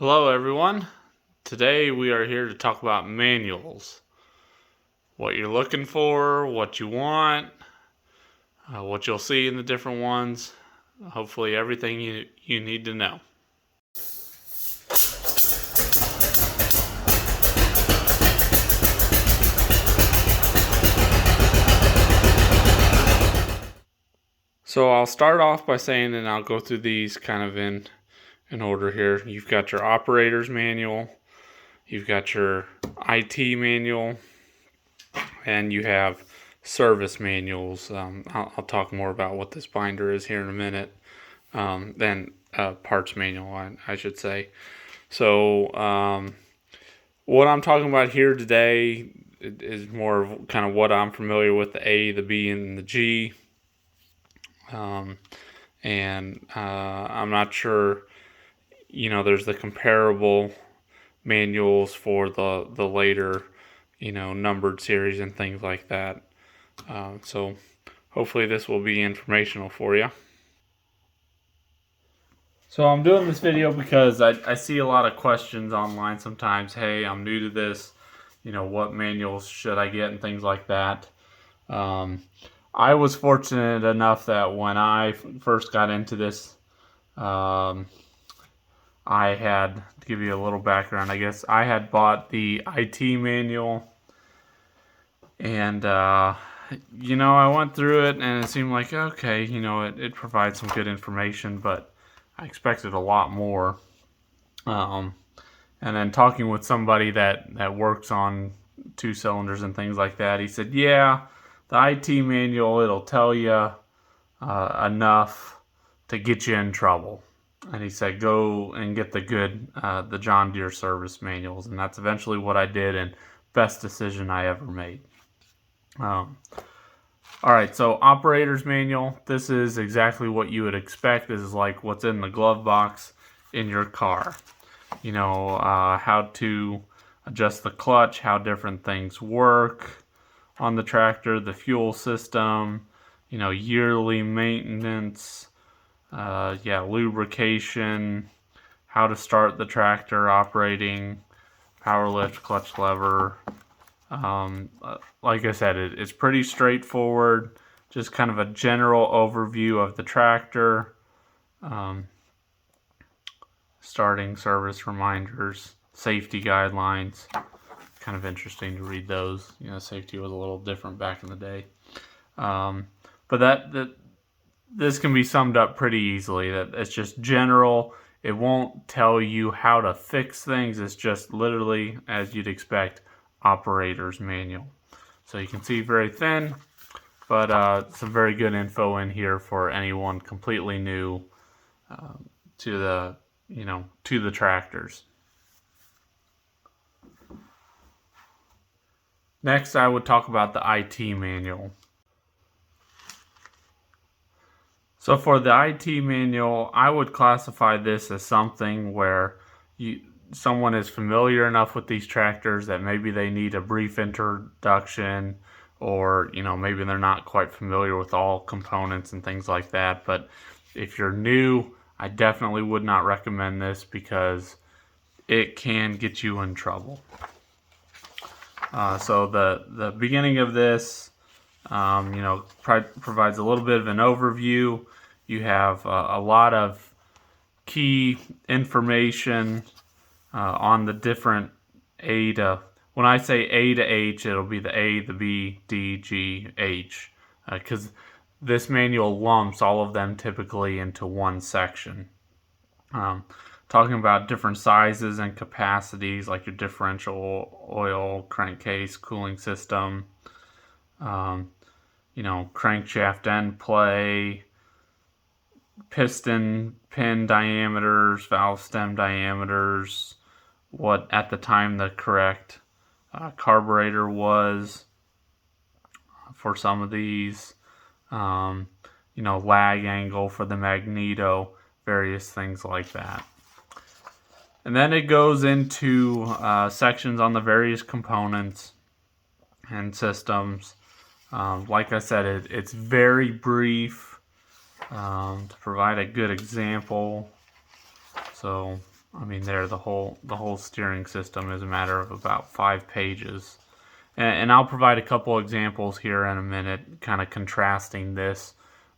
Hello everyone. Today we are here to talk about manuals. What you're looking for, what you want, what you'll see in the different ones. Hopefully everything you need to know. So I'll start off by saying, and I'll go through these kind of in order here. You've got your operator's manual, you've got your IT manual, and you have service manuals. I'll talk more about what this binder is here in a minute. Then parts manual, I should say. So what I'm talking about here today is more of kind of what I'm familiar with, the A, the B, and the G. And I'm not sure, there's the comparable manuals for the later, numbered series and things like that. So hopefully this will be informational for you. So I'm doing this video because I see a lot of questions online sometimes. Hey, I'm new to this, what manuals should I get and things like that. I was fortunate enough that when I first got into this, I had, to give you a little background, I guess, I had bought the IT manual, and I went through it and it seemed like, okay, it provides some good information, but I expected a lot more. And then talking with somebody that works on 2 cylinders and things like that, he said, yeah, the IT manual, it'll tell you enough to get you in trouble. And he said, go and get the John Deere service manuals. And that's eventually what I did, and best decision I ever made. All right, so operator's manual. This is exactly what you would expect. This is like what's in the glove box in your car. How to adjust the clutch, how different things work on the tractor, the fuel system, yearly maintenance, lubrication, how to start the tractor operating, power lift, clutch lever. Like I said, it's pretty straightforward, just kind of a general overview of the tractor. Starting service reminders, safety guidelines. Kind of interesting to read those. Safety was a little different back in the day. But this can be summed up pretty easily. That it's just general. It won't tell you how to fix things. It's just literally, as you'd expect, operator's manual. So you can see very thin, but some very good info in here for anyone completely new to the tractors. Next, I would talk about the IT manual. So for the IT manual, I would classify this as something where someone is familiar enough with these tractors that maybe they need a brief introduction, or maybe they're not quite familiar with all components and things like that. But if you're new, I definitely would not recommend this because it can get you in trouble. So the beginning of this, provides a little bit of an overview. You have a lot of key information on the different when I say A to H, it'll be the A, the B, D, G, H, because this manual lumps all of them typically into one section. Talking about different sizes and capacities, like your differential oil, crankcase, cooling system, crankshaft end play, piston pin diameters, valve stem diameters, what at the time the correct carburetor was for some of these, lag angle for the magneto, various things like that. And then it goes into sections on the various components and systems. Like I said, it's very brief to provide a good example. So I mean, the whole steering system is a matter of about 5 pages. And I'll provide a couple examples here in a minute, kind of contrasting this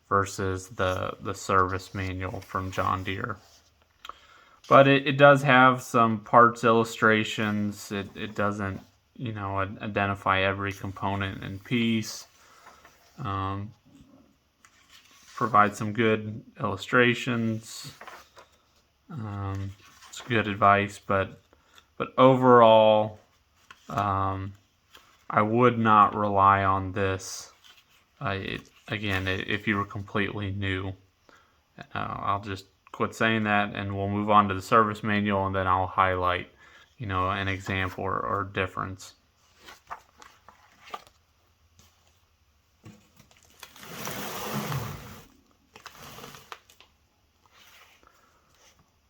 versus the service manual from John Deere. But it does have some parts illustrations. It doesn't, identify every component and piece. Provide some good illustrations. It's good advice, but overall, I would not rely on this. Again, if you were completely new, I'll just quit saying that, and we'll move on to the service manual, and then I'll highlight, an example or difference.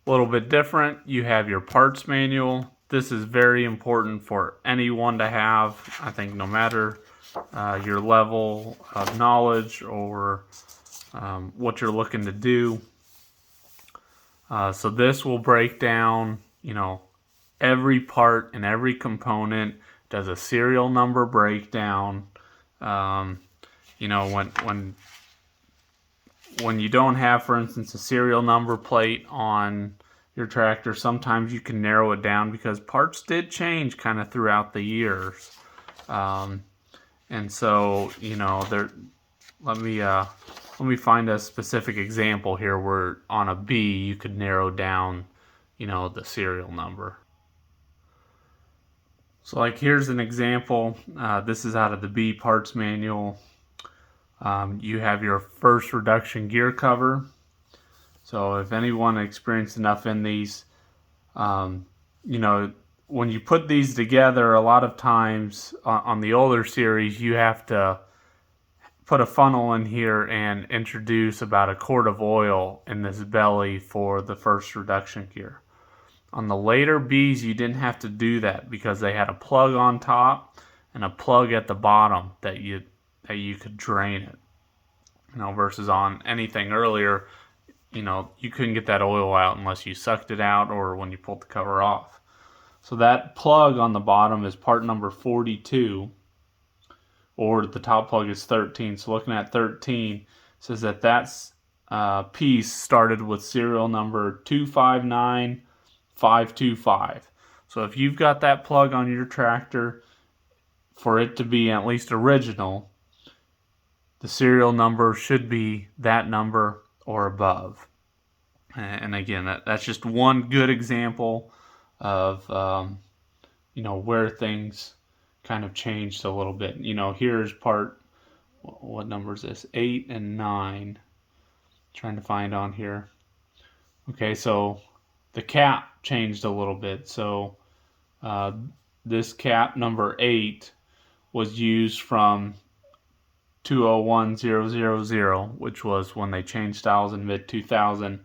A little bit different, you have your parts manual. This is very important for anyone to have. I think no matter your level of knowledge or what you're looking to do. So this will break down, every part and every component. Does a serial number breakdown. When you don't have, for instance, a serial number plate on your tractor, sometimes you can narrow it down because parts did change kind of throughout the years. And so, let me find a specific example here where on a B you could narrow down, the serial number. So like here's an example. This is out of the B parts manual. You have your first reduction gear cover. So if anyone experienced enough in these, when you put these together, a lot of times on the older series, you have to put a funnel in here and introduce about a quart of oil in this belly for the first reduction gear. On the later Bs, you didn't have to do that because they had a plug on top and a plug at the bottom that you could drain it. Versus on anything earlier, you couldn't get that oil out unless you sucked it out or when you pulled the cover off. So that plug on the bottom is part number 42, or the top plug is 13. So looking at 13, says that's piece started with serial number 259525. So if you've got that plug on your tractor, for it to be at least original, the serial number should be that number or above. And again, that's just one good example of where things kind of changed a little bit. Here's part, what number is this? 8 and 9. Trying to find on here. Okay, so the cap changed a little bit. So this cap number 8 was used from 201000, which was when they changed styles in mid-2000,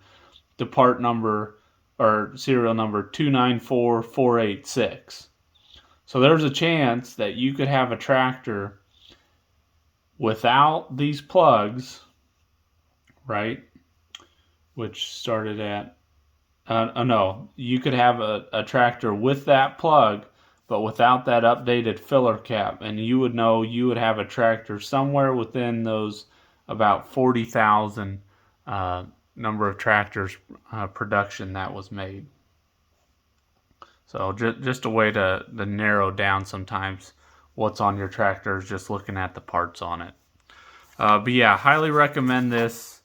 to part number or serial number 294486. So there's a chance that you could have a tractor without these plugs, right? Which started at, you could have a tractor with that plug, but without that updated filler cap, and you would know you would have a tractor somewhere within those about 40,000 number of tractors production that was made. So just a way to narrow down sometimes what's on your tractor is just looking at the parts on it. But yeah, highly recommend this.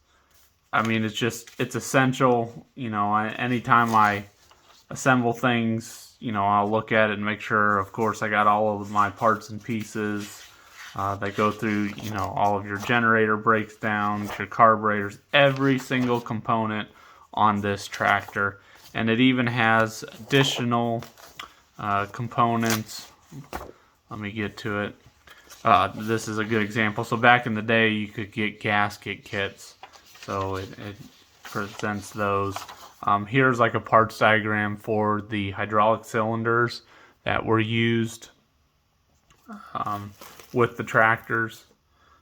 I mean, it's essential. Anytime I assemble things, I'll look at it and make sure, of course, I got all of my parts and pieces that go through, all of your generator breaks down, your carburetors, every single component on this tractor. And it even has additional components. Let me get to it. This is a good example. So back in the day, you could get gasket kits. So it presents those. Here's like a parts diagram for the hydraulic cylinders that were used with the tractors.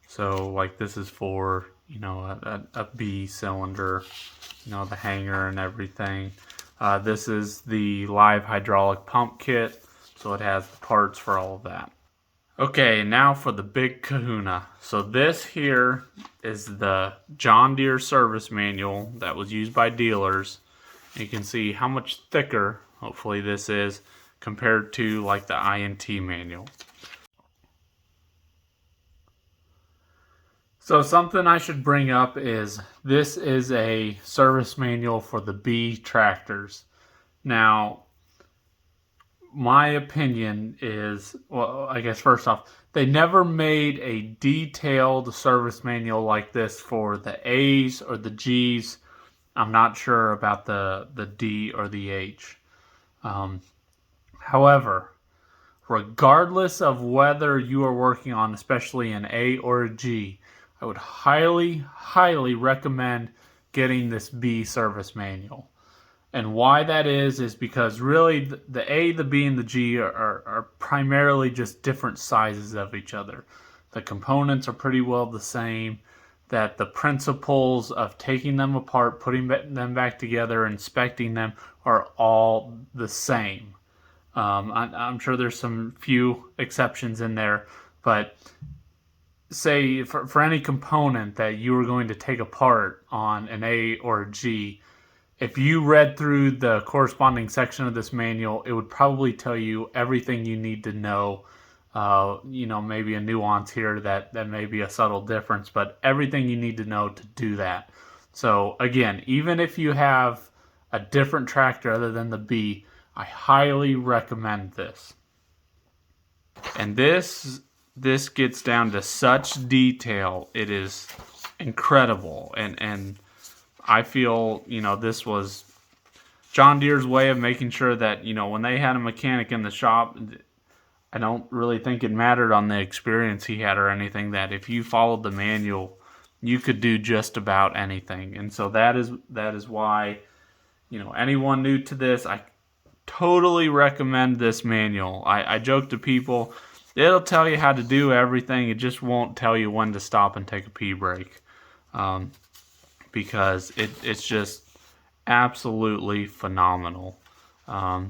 So like this is for, a B cylinder, the hanger and everything. This is the live hydraulic pump kit, so it has the parts for all of that. Okay, now for the big kahuna. So this here is the John Deere service manual that was used by dealers. You can see how much thicker, hopefully this is, compared to like the INT manual. So something I should bring up is this is a service manual for the B tractors. Now, my opinion is, well, I guess first off, they never made a detailed service manual like this for the A's or the G's. I'm not sure about the D or the H. However, regardless of whether you are working on especially an A or a G, I would highly, highly recommend getting this B service manual. And why that is because really the A, the B, and the G are primarily just different sizes of each other. The components are pretty well the same, that the principles of taking them apart, putting them back together, inspecting them are all the same. I'm sure there's some few exceptions in there, but say for any component that you were going to take apart on an A or a G, if you read through the corresponding section of this manual, it would probably tell you everything you need to know. Maybe a nuance here that may be a subtle difference, but everything you need to know to do that. So again, even if you have a different tractor other than the B, I highly recommend this. And this gets down to such detail. It is incredible. And I feel, this was John Deere's way of making sure that, when they had a mechanic in the shop, I don't really think it mattered on the experience he had or anything, that if you followed the manual, you could do just about anything. And so that is why, anyone new to this, I totally recommend this manual. I joke to people, it'll tell you how to do everything. It just won't tell you when to stop and take a pee break. Because it's just absolutely phenomenal.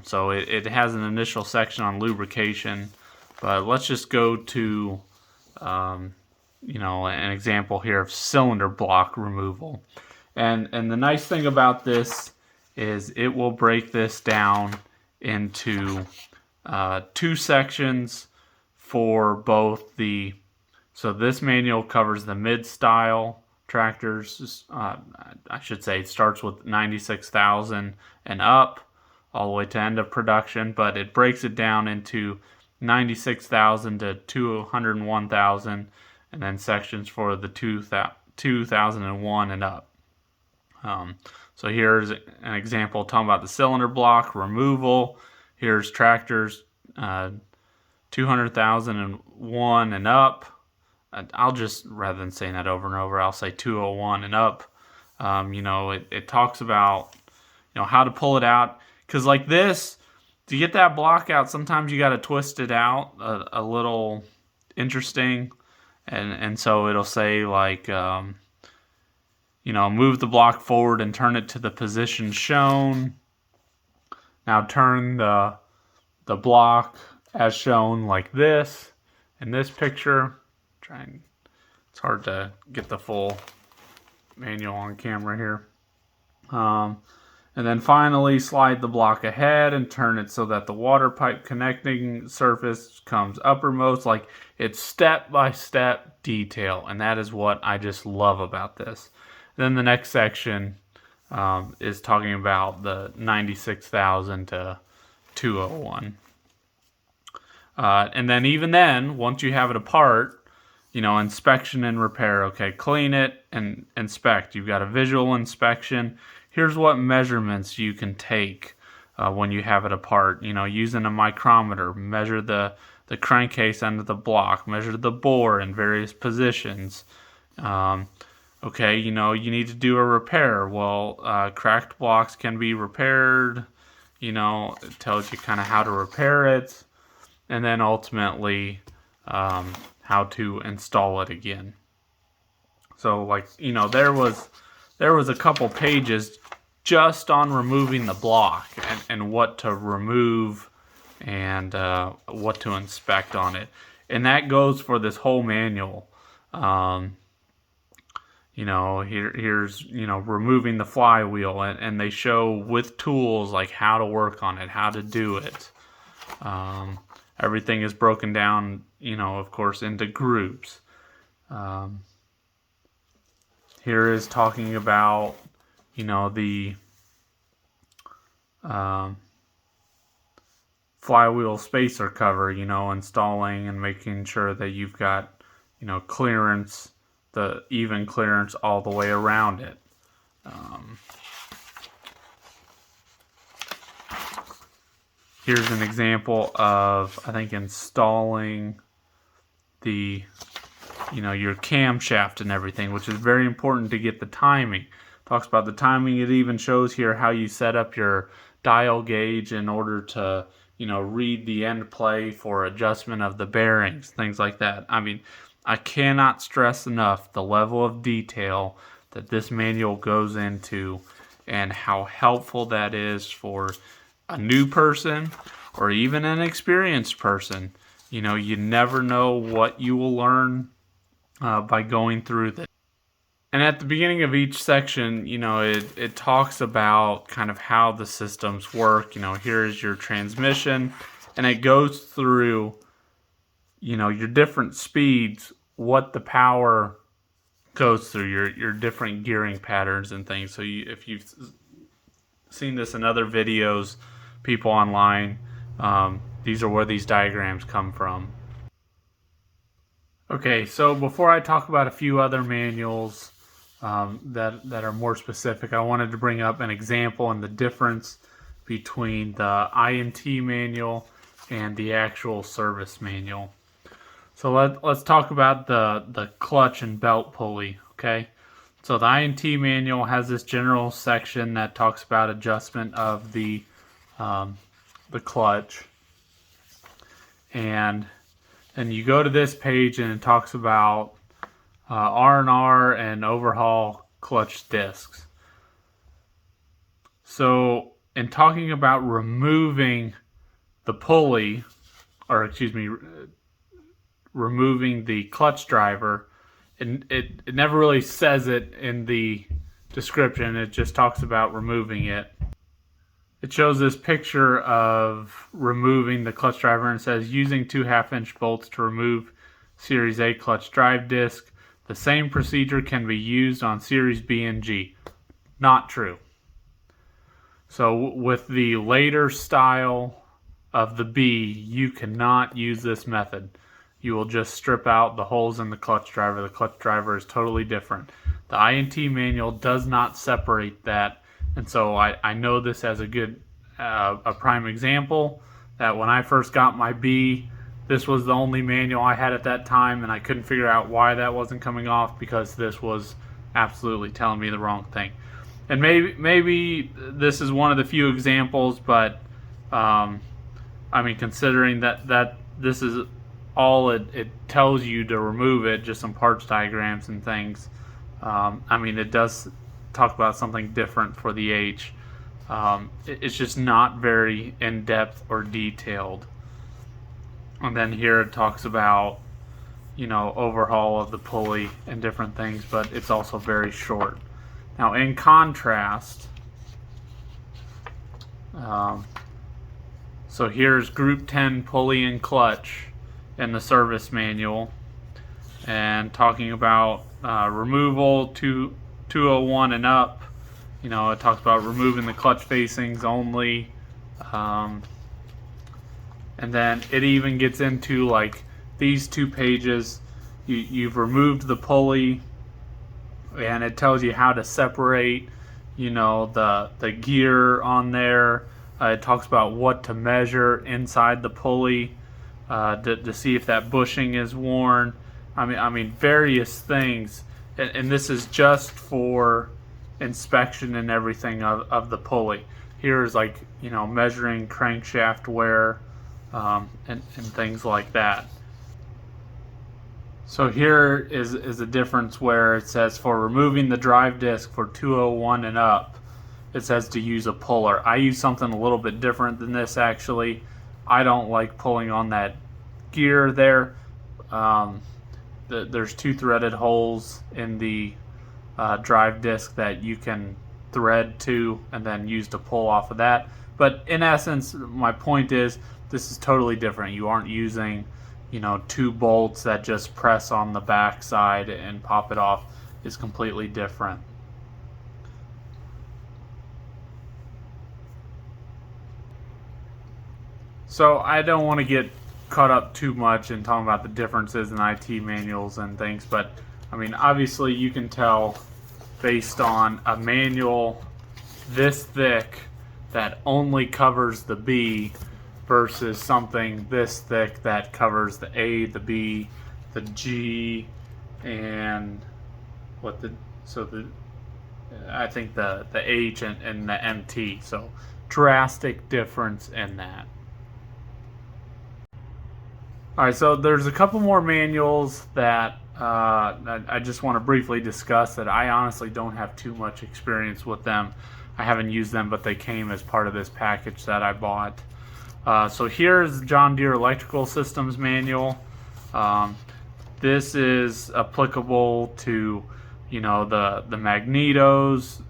So it has an initial section on lubrication, but let's just go to an example here of cylinder block removal. And the nice thing about this is it will break this down into two sections for both so this manual covers the mid-style tractors. I should say it starts with 96,000 and up all the way to end of production, but it breaks it down into 96,000 to 201,000 and then sections for the 2001 and up. So here's an example talking about the cylinder block removal. Here's tractors 200,001 and up. I'll just, rather than saying that over and over, I'll say 201 and up. It talks about, how to pull it out. Because like this, to get that block out, sometimes you got to twist it out a little interesting. And so it'll say like, move the block forward and turn it to the position shown. Now turn the block as shown like this in this picture. It's hard to get the full manual on camera here. And then finally slide the block ahead and turn it so that the water pipe connecting surface comes uppermost. Like, it's step-by-step detail, and that is what I just love about this. Then the next section is talking about the 96,000 to 201. And then even then, once you have it apart, inspection and repair. Okay, clean it and inspect. You've got a visual inspection. Here's what measurements you can take when you have it apart. Using a micrometer, measure the crankcase under the block, measure the bore in various positions. Okay, you need to do a repair. Well, cracked blocks can be repaired. It tells you kind of how to repair it. And then ultimately, how to install it again. So there was a couple pages just on removing the block and what to remove and what to inspect on it. And that goes for this whole manual. You know, here's, you know, removing the flywheel, and they show with tools like how to work on it, how to do it. Everything is broken down, you know, of course, into groups. Here is talking about, you know, the flywheel spacer cover, you know, installing and making sure that you've got, you know, clearance, the even clearance all the way around it. Here's an example of, I think, installing the, you know, your camshaft and everything, which is very important to get the timing. Talks about the timing. It even shows here how you set up your dial gauge in order to, you know, read the end play for adjustment of the bearings, things like that. I mean, I cannot stress enough the level of detail that this manual goes into and how helpful that is for a new person or even an experienced person. You know, you never know what you will learn by going through this. And at the beginning of each section, you know, it talks about kind of how the systems work. You know, here's your transmission, and it goes through, you know, your different speeds, what the power goes through, your different gearing patterns and things. So if you've seen this in other videos, people online, these are where these diagrams come from. Okay, so before I talk about a few other manuals that are more specific, I wanted to bring up an example and the difference between the I&T manual and the actual service manual. So let's talk about the clutch and belt pulley, okay? So the I&T manual has this general section that talks about adjustment of the clutch. And then you go to this page and it talks about R&R and overhaul clutch discs. So in talking about removing the pulley, or excuse me, removing the clutch driver, and it never really says it in the description, it just talks about removing it. It shows this picture of removing the clutch driver and says using 2 1/2-inch bolts to remove Series A clutch drive disc. The same procedure can be used on Series B and G. Not true. So with the later style of the B, you cannot use this method. You will just strip out the holes in the clutch driver. The clutch driver is totally different. The I&T manual does not separate that. And so I know this as a good, a prime example that when I first got my B, this was the only manual I had at that time, and I couldn't figure out why that wasn't coming off, because this was absolutely telling me the wrong thing. And maybe this is one of the few examples, but I mean, considering that this is all it tells you to remove it, just some parts diagrams and things. I mean, it does talk about something different for the H. It's just not very in-depth or detailed. And then here it talks about, you know, overhaul of the pulley and different things, but it's also very short. Now, in contrast, so here's Group 10 pulley and clutch in the service manual, and talking about removal to 201 and up. You know, it talks about removing the clutch facings only, and then it even gets into like these 2 pages. You've removed the pulley, and it tells you how to separate, you know, the gear on there. It talks about what to measure inside the pulley to see if that bushing is worn. I mean various things, and this is just for inspection and everything of the pulley. Here is like, you know, measuring crankshaft wear and things like that. So here is a difference where it says for removing the drive disc for 201 and up, it says to use a puller. I use something a little bit different than this actually. I don't like pulling on that gear there. There's 2 threaded holes in the drive disc that you can thread to and then use to pull off of that. But in essence, my point is this is totally different. You aren't using, 2 bolts that just press on the back side and pop it off. It's completely different. So I don't want to get caught up too much in talking about the differences in IT manuals and things, but I mean, obviously you can tell based on a manual this thick that only covers the B versus something this thick that covers the A, the B, the G, and I think the H and the MT. So drastic difference in that. Alright, so there's a couple more manuals that I just want to briefly discuss that I honestly don't have too much experience with them. I haven't used them, but they came as part of this package that I bought. So here's John Deere Electrical Systems Manual. This is applicable to, the magnetos,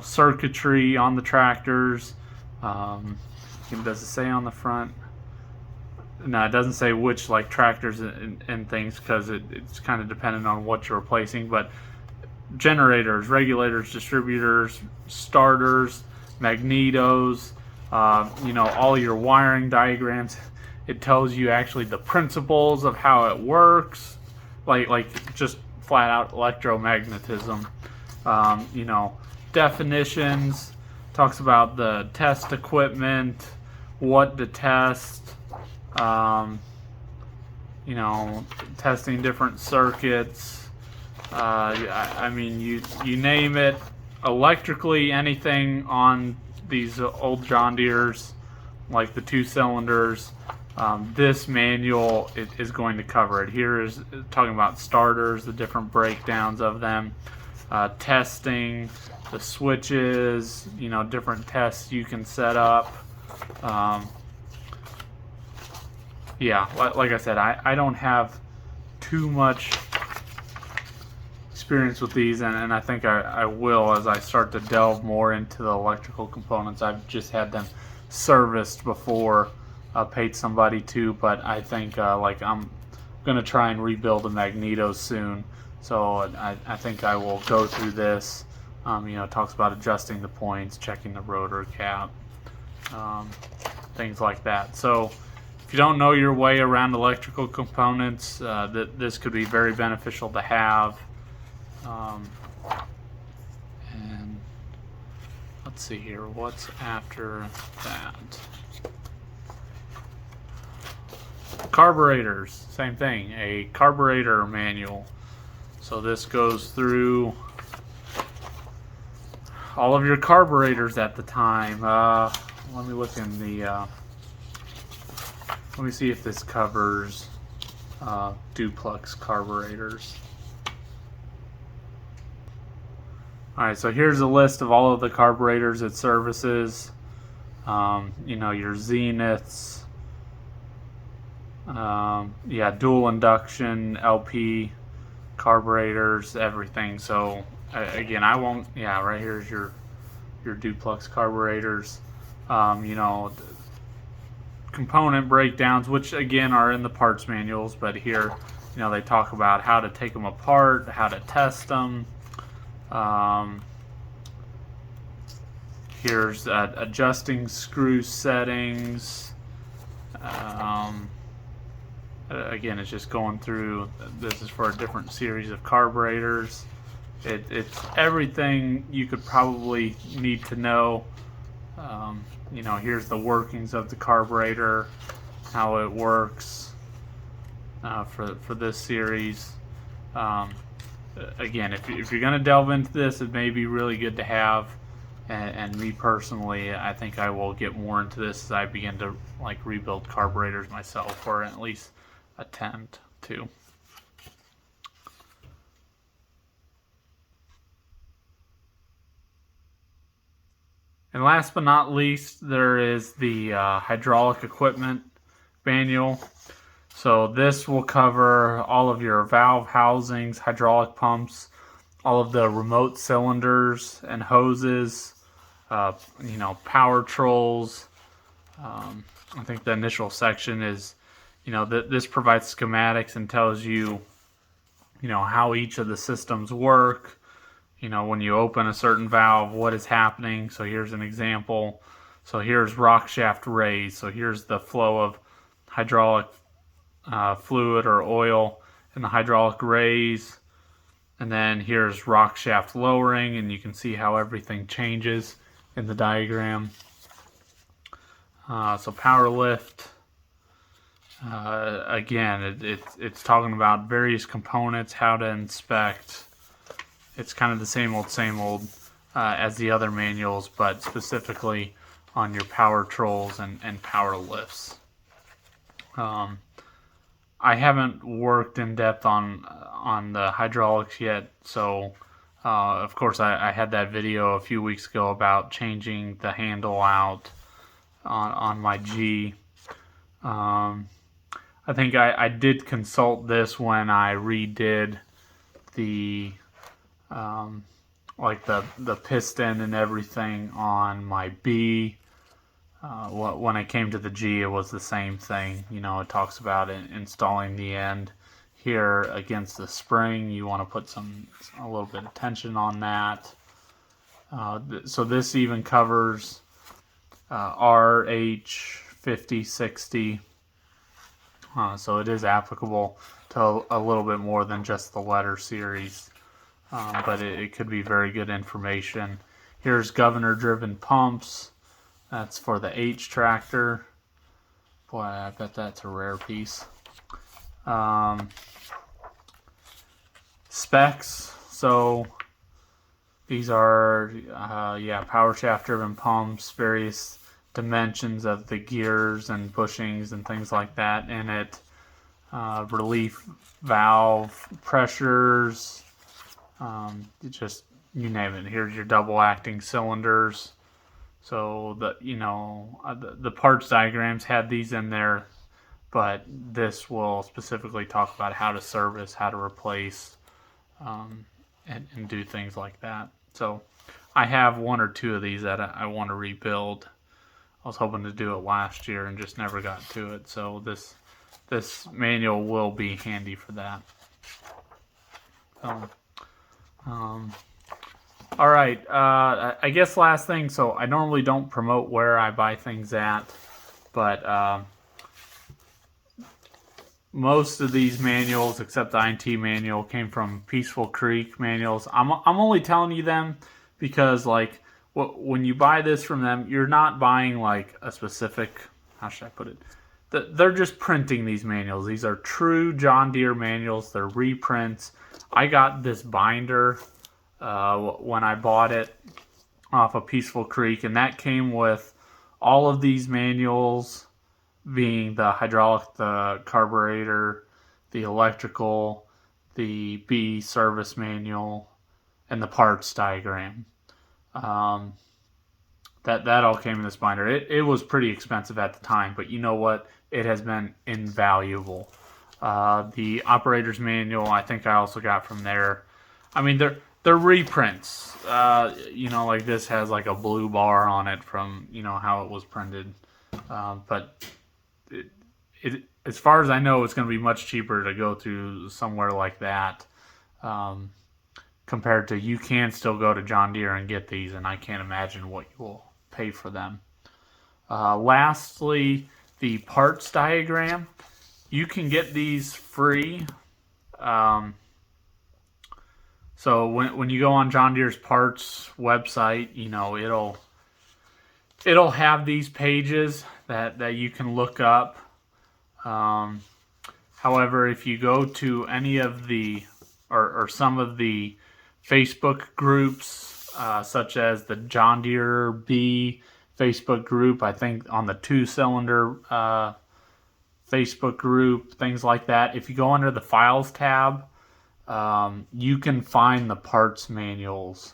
circuitry on the tractors. Does it say on the front? No, it doesn't say which tractors and things because it's kind of dependent on what you're replacing. But generators, regulators, distributors, starters, magnetos, all your wiring diagrams. It tells you actually the principles of how it works, like just flat out electromagnetism. Definitions, talks about the test equipment, what to test. Testing different circuits. I mean, you name it. Electrically, anything on these old John Deeres, like the 2 cylinders, this manual is going to cover it. Here is talking about starters, the different breakdowns of them, testing, the switches, different tests you can set up. Yeah, like I said, I don't have too much experience with these, and I think I will as I start to delve more into the electrical components. I've just had them serviced before, paid somebody to, but I think I'm going to try and rebuild the magnetos soon, so I think I will go through this. It talks about adjusting the points, checking the rotor cap, things like that. So if you don't know your way around electrical components, this could be very beneficial to have. And let's see here, what's after that? Carburetors, same thing, a carburetor manual. So this goes through all of your carburetors at the time. Let me look in the... Let me see if this covers duplex carburetors. Alright, so here's a list of all of the carburetors it services. Your Zeniths. Dual induction, LP carburetors, everything. So again, I won't. Yeah, right here's your duplex carburetors. Component breakdowns, which again are in the parts manuals, but here they talk about how to take them apart, how to test them. Here's adjusting screw settings. Again, it's just going through. This is for a different series of carburetors. It's everything you could probably need to know. Here's the workings of the carburetor, how it works for this series. Again, if you're going to delve into this, it may be really good to have. And me personally, I think I will get more into this as I begin to rebuild carburetors myself, or at least attempt to. And last but not least, there is the hydraulic equipment manual. So this will cover all of your valve housings, hydraulic pumps, all of the remote cylinders and hoses, power trolls. I think the initial section is, this provides schematics and tells you, how each of the systems work. When you open a certain valve, what is happening. So here's an example. So here's rock shaft raise. So here's the flow of hydraulic fluid or oil in the hydraulic raise. And then here's rock shaft lowering, and you can see how everything changes in the diagram. So power lift. Again, it's talking about various components, how to inspect. It's kind of the same old as the other manuals, but specifically on your power trolls and power lifts. I haven't worked in depth on the hydraulics yet, so of course I had that video a few weeks ago about changing the handle out on my G. I think I did consult this when I redid the the piston and everything on my B. When I came to the G, it was the same thing. It talks about installing the end here against the spring. You want to put a little bit of tension on that. So this even covers RH 50, 60. So it is applicable to a little bit more than just the letter series. But it could be very good information. Here's governor-driven pumps. That's for the H tractor. Boy, I bet that's a rare piece. Specs. So these are, power shaft-driven pumps, various dimensions of the gears and bushings and things like that in it. Relief valve pressures. Just you name it. Here's your double acting cylinders. So the parts diagrams had these in there, but this will specifically talk about how to service, how to replace, and do things like that. So I have one or two of these that I want to rebuild. I was hoping to do it last year and just never got to it. So this manual will be handy for that. All right, I guess last thing, so I normally don't promote where I buy things at, but most of these manuals, except the INT manual, came from Peaceful Creek manuals. I'm only telling you them because, when you buy this from them, you're not buying, a specific, how should I put it? They're just printing these manuals. These are true John Deere manuals. They're reprints. I got this binder when I bought it off of Peaceful Creek, and that came with all of these manuals, being the hydraulic, the carburetor, the electrical, the B service manual, and the parts diagram. That all came in this binder. It was pretty expensive at the time, but you know what? It has been invaluable. The operator's manual, I think I also got from there. I mean, they're reprints. This has a blue bar on it from how it was printed. But as far as I know, it's going to be much cheaper to go through somewhere like that. Compared to, you can still go to John Deere and get these, and I can't imagine what you will pay for them. Lastly, the parts diagram. You can get these free. So when you go on John Deere's parts website, it'll have these pages that you can look up. However, if you go to any of the or some of the Facebook groups, such as the John Deere B Facebook group, I think on the 2-cylinder Facebook group, things like that. If you go under the Files tab, you can find the parts manuals.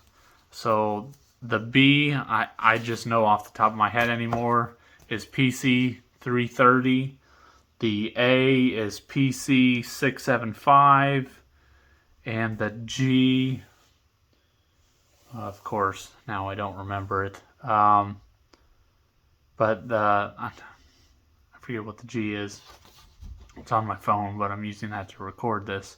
So The B, I just know off the top of my head anymore, is PC 330. The A is PC 675. And the G, of course, now I don't remember it. But I forget what the G is. It's on my phone, but I'm using that to record this.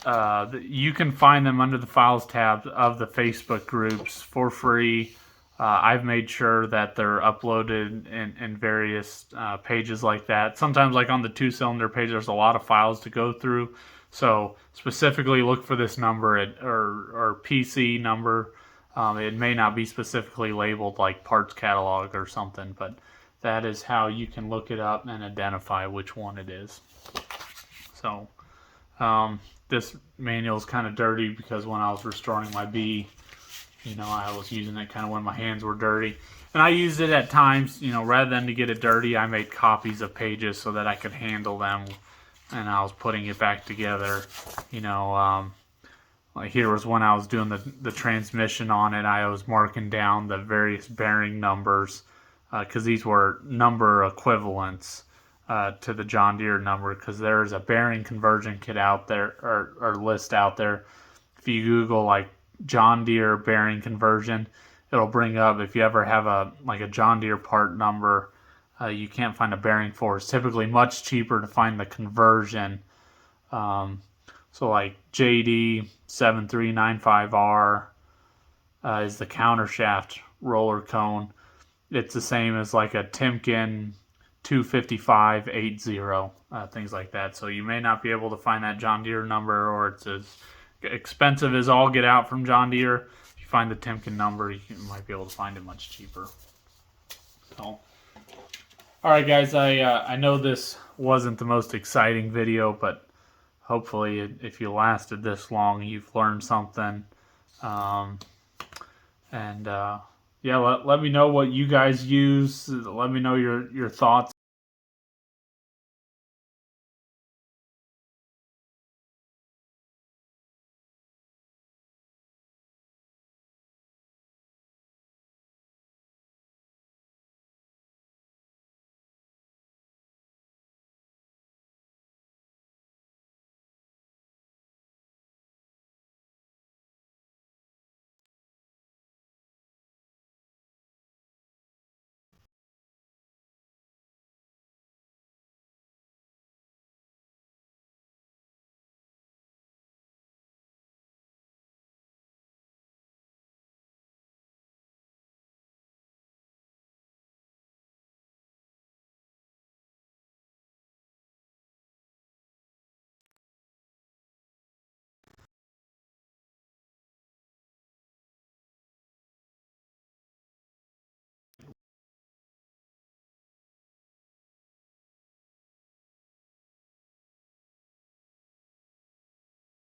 You can find them under the Files tab of the Facebook groups for free. I've made sure that they're uploaded in various pages like that. Sometimes, like on the 2-cylinder page, there's a lot of files to go through. So specifically look for this number or PC number. It may not be specifically labeled like parts catalog or something, but that is how you can look it up and identify which one it is. So this manual is kind of dirty because when I was restoring my B, I was using it kind of when my hands were dirty. And I used it at times, rather than to get it dirty, I made copies of pages so that I could handle them. And I was putting it back together. Like here was when I was doing the transmission on it. I was marking down the various bearing numbers because these were number equivalents to the John Deere number, because there is a bearing conversion kit out there, or list out there. If you Google like John Deere bearing conversion, it'll bring up, if you ever have a John Deere part number you can't find a bearing for, it's typically much cheaper to find the conversion. So like JD 7395R is the countershaft roller cone. It's the same as like a Timken 25580, things like that. So you may not be able to find that John Deere number, or it's as expensive as all get out from John Deere. If you find the Timken number, you might be able to find it much cheaper. So, all right, guys, I know this wasn't the most exciting video, but hopefully, if you lasted this long, you've learned something. Yeah, let me know what you guys use. Let me know your thoughts